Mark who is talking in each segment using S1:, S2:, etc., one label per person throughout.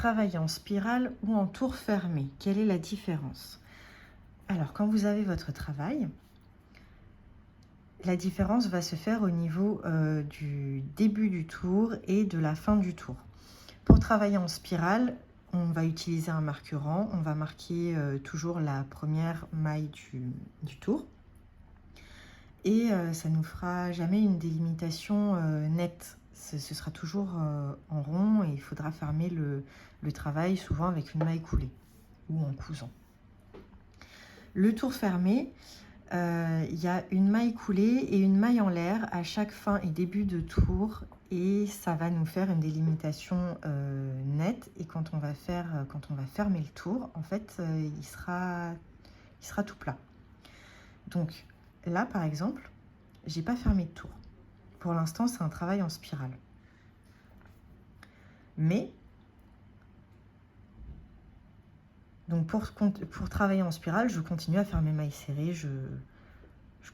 S1: travailler en spirale ou en tour fermé? Quelle est la différence? Alors, quand vous avez votre travail, la différence va se faire au niveau du début du tour et de la fin du tour. Pour travailler en spirale, on va utiliser un marqueur, on va marquer toujours la première maille du tour. Et ça ne nous fera jamais une délimitation nette. Ce sera toujours en rond et il faudra fermer le travail souvent avec une maille coulée ou en cousant. Le tour fermé, il y a une maille coulée et une maille en l'air à chaque fin et début de tour et ça va nous faire une délimitation nette. Et quand on va fermer le tour, en fait, il sera tout plat. Donc là, par exemple, j'ai pas fermé de tour. Pour l'instant, c'est un travail en spirale. Mais donc pour travailler en spirale, je continue à faire mes mailles serrées. Je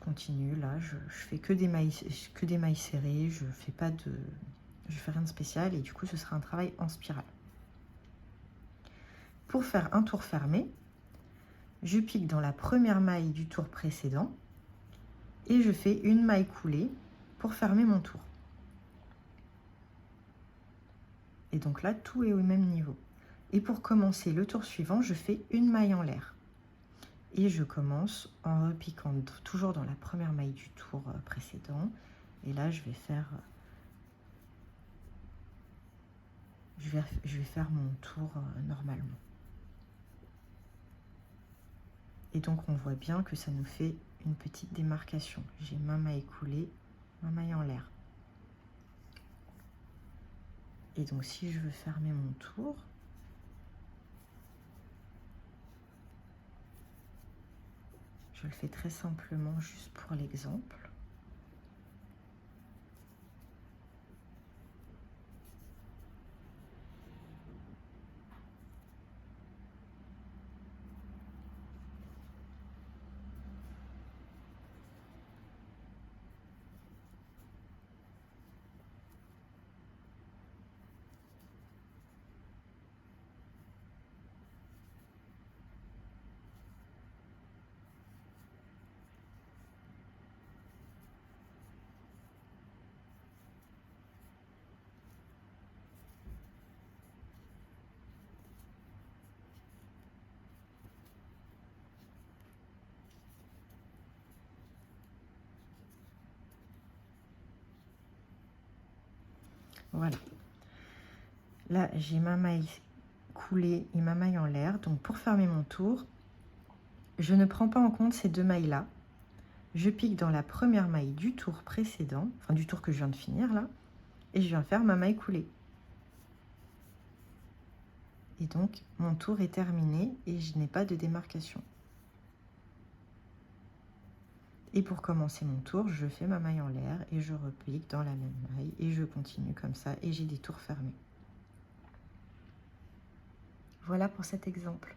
S1: continue là, je fais que des mailles serrées. Je fais rien de spécial et du coup, ce sera un travail en spirale. Pour faire un tour fermé, je pique dans la première maille du tour précédent et je fais une maille coulée pour fermer mon tour. Et donc là, tout est au même niveau. Et pour commencer le tour suivant, je fais une maille en l'air. Et je commence en repiquant toujours dans la première maille du tour précédent. Et là, je vais faire mon tour normalement. Et donc, on voit bien que ça nous fait une petite démarcation. J'ai ma maille coulée, ma maille en l'air. Et donc, si je veux fermer mon tour, je le fais très simplement juste pour l'exemple. Voilà. Là, j'ai ma maille coulée et ma maille en l'air. Donc, pour fermer mon tour, je ne prends pas en compte ces deux mailles-là. Je pique dans la première maille du tour précédent, enfin du tour que je viens de finir là, et je viens faire ma maille coulée. Et donc, mon tour est terminé et je n'ai pas de démarcation. Et pour commencer mon tour, je fais ma maille en l'air et je repique dans la même maille et je continue comme ça et j'ai des tours fermés. Voilà pour cet exemple.